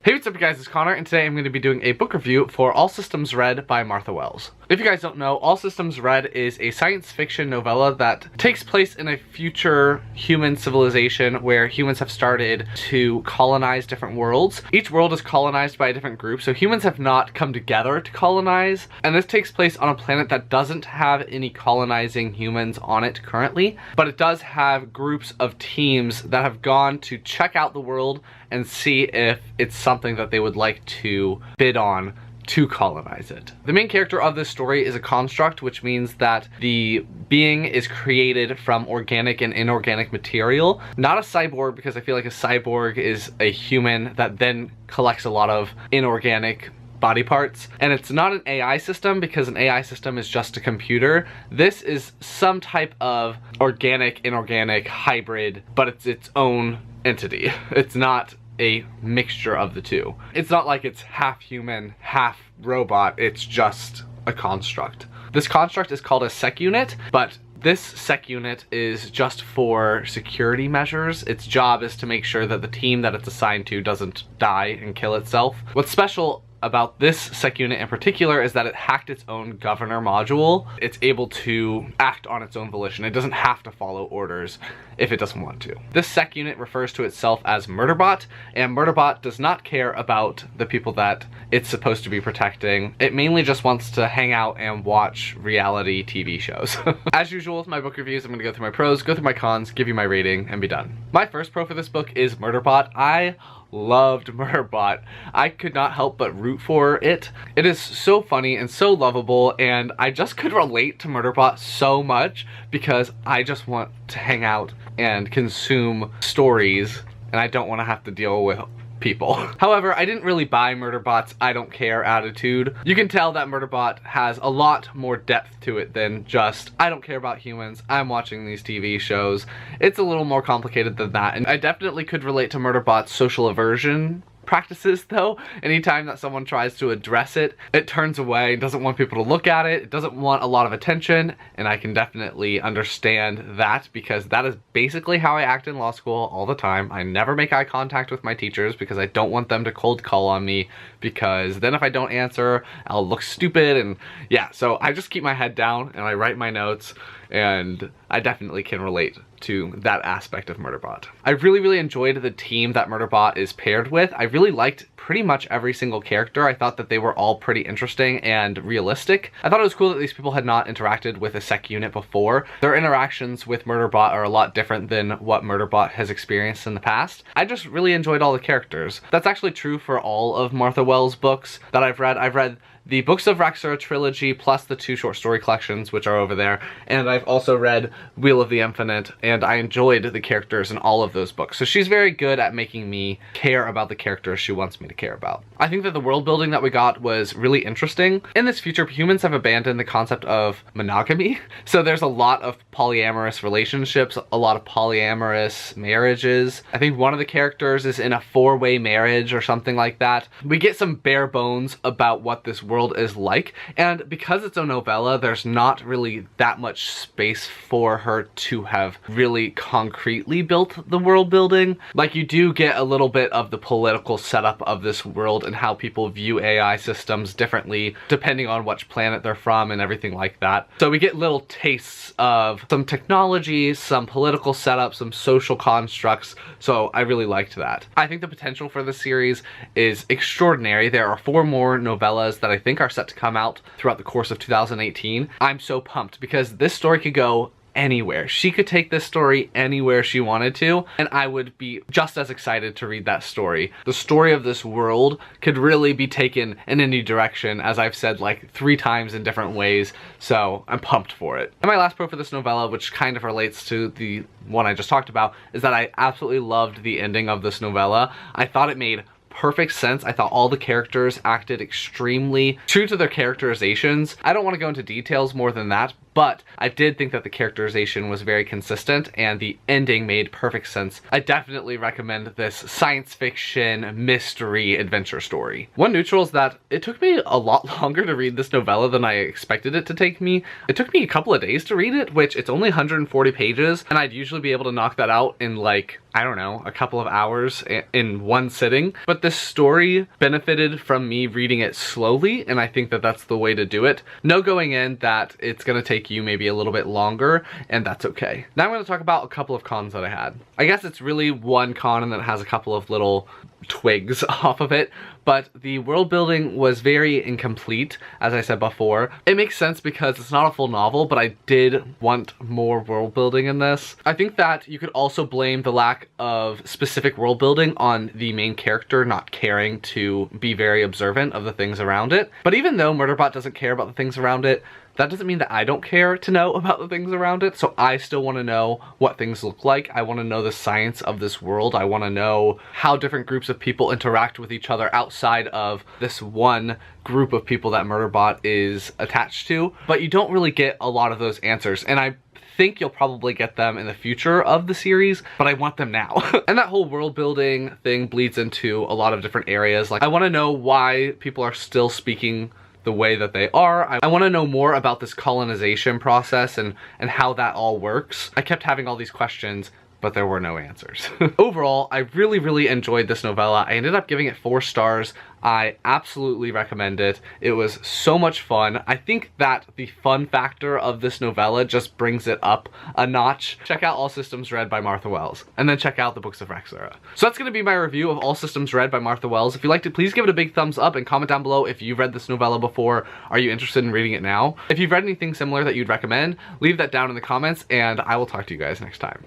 Hey, what's up you guys, it's Connor, and today I'm going to be doing a book review for All Systems Red by Martha Wells. If you guys don't know, All Systems Red is a science fiction novella that takes place in a future human civilization where humans have started to colonize different worlds. Each world is colonized by a different group, so humans have not come together to colonize, and this takes place on a planet that doesn't have any colonizing humans on it currently, but it does have groups of teams that have gone to check out the world and see if it's something that they would like to bid on to colonize it. The main character of this story is a construct, which means that the being is created from organic and inorganic material. Not a cyborg, because I feel like a cyborg is a human that then collects a lot of inorganic body parts. And it's not an AI system, because an AI system is just a computer. This is some type of organic, inorganic hybrid, but it's its own entity. It's not a mixture of the two. It's not like it's half human, half robot, it's just a construct. This construct is called a sec unit, but this sec unit is just for security measures. Its job is to make sure that the team that it's assigned to doesn't die and kill itself. What's special about this sec unit in particular is that it hacked its own governor module. It's able to act on its own volition. It doesn't have to follow orders if it doesn't want to. This sec unit refers to itself as Murderbot, and Murderbot does not care about the people that it's supposed to be protecting. It mainly just wants to hang out and watch reality TV shows. As usual with my book reviews, I'm gonna go through my pros, go through my cons, give you my rating, and be done. My first pro for this book is Murderbot. I loved Murderbot. I could not help but root for it. It is so funny and so lovable, and I just could relate to Murderbot so much because I just want to hang out and consume stories, and I don't want to have to deal with people. However, I didn't really buy Murderbot's I don't care attitude. You can tell that Murderbot has a lot more depth to it than just I don't care about humans, I'm watching these TV shows. It's a little more complicated than that, and I definitely could relate to Murderbot's social aversion practices though. Anytime that someone tries to address it, it turns away, doesn't want people to look at it, it doesn't want a lot of attention, and I can definitely understand that because that is basically how I act in law school all the time. I never make eye contact with my teachers because I don't want them to cold call on me, because then if I don't answer, I'll look stupid, and yeah, so I just keep my head down and I write my notes, and I definitely can relate to that aspect of Murderbot. I really enjoyed the team that Murderbot is paired with. I really liked pretty much every single character. I thought that they were all pretty interesting and realistic. I thought it was cool that these people had not interacted with a sec unit before. Their interactions with Murderbot are a lot different than what Murderbot has experienced in the past. I just really enjoyed all the characters. That's actually true for all of Martha Wells' books that I've read. I've read the Books of Raxura trilogy plus the 2 short story collections, which are over there, and I've also read Wheel of the Infinite, and I enjoyed the characters in all of those books. So she's very good at making me care about the characters she wants me to care about. I think that the world building that we got was really interesting. In this future, humans have abandoned the concept of monogamy, so there's a lot of polyamorous relationships, a lot of polyamorous marriages. I think one of the characters is in a 4-way marriage or something like that. We get some bare bones about what this world is like, and because it's a novella, there's not really that much space for her to have really concretely built the world building. Like, you do get a little bit of the political setup of this world and how people view AI systems differently depending on which planet they're from and everything like that. So we get little tastes of some technology, some political setup, some social constructs, so I really liked that. I think the potential for the series is extraordinary. There are 4 more novellas that I think are set to come out throughout the course of 2018. I'm so pumped because this story could go anywhere. She could take this story anywhere she wanted to, and I would be just as excited to read that story. The story of this world could really be taken in any direction, as I've said like 3 times in different ways, so I'm pumped for it. And my last pro for this novella, which kind of relates to the one I just talked about, is that I absolutely loved the ending of this novella. I thought it made perfect sense. I thought all the characters acted extremely true to their characterizations. I don't want to go into details more than that, but I did think that the characterization was very consistent and the ending made perfect sense. I definitely recommend this science fiction mystery adventure story. One neutral is that it took me a lot longer to read this novella than I expected it to take me. It took me a couple of days to read it, which it's only 140 pages, and I'd usually be able to knock that out in like, I don't know, a couple of hours in one sitting. But this story benefited from me reading it slowly, and I think that that's the way to do it. Know going in that it's gonna take you maybe a little bit longer, and that's okay. Now I'm gonna talk about a couple of cons that I had. I guess it's really one con and then it has a couple of little twigs off of it, but the world building was very incomplete, as I said before. It makes sense because it's not a full novel, but I did want more world building in this. I think that you could also blame the lack of specific world building on the main character not caring to be very observant of the things around it. But even though Murderbot doesn't care about the things around it, that doesn't mean that I don't care to know about the things around it, so I still want to know what things look like. I want to know the science of this world. I want to know how different groups of people interact with each other outside of this one group of people that Murderbot is attached to. But you don't really get a lot of those answers, and I think you'll probably get them in the future of the series, but I want them now. And that whole world building thing bleeds into a lot of different areas. Like, I want to know why people are still speaking the way that they are. I want to know more about this colonization process and how that all works. I kept having all these questions, but there were no answers. Overall, I really enjoyed this novella. I ended up giving it 4 stars. I absolutely recommend it. It was so much fun. I think that the fun factor of this novella just brings it up a notch. Check out All Systems Read by Martha Wells, and then check out the Books of Rexera. So that's gonna be my review of All Systems Read by Martha Wells. If you liked it, please give it a big thumbs up and comment down below if you've read this novella before. Are you interested in reading it now? If you've read anything similar that you'd recommend, leave that down in the comments, and I will talk to you guys next time.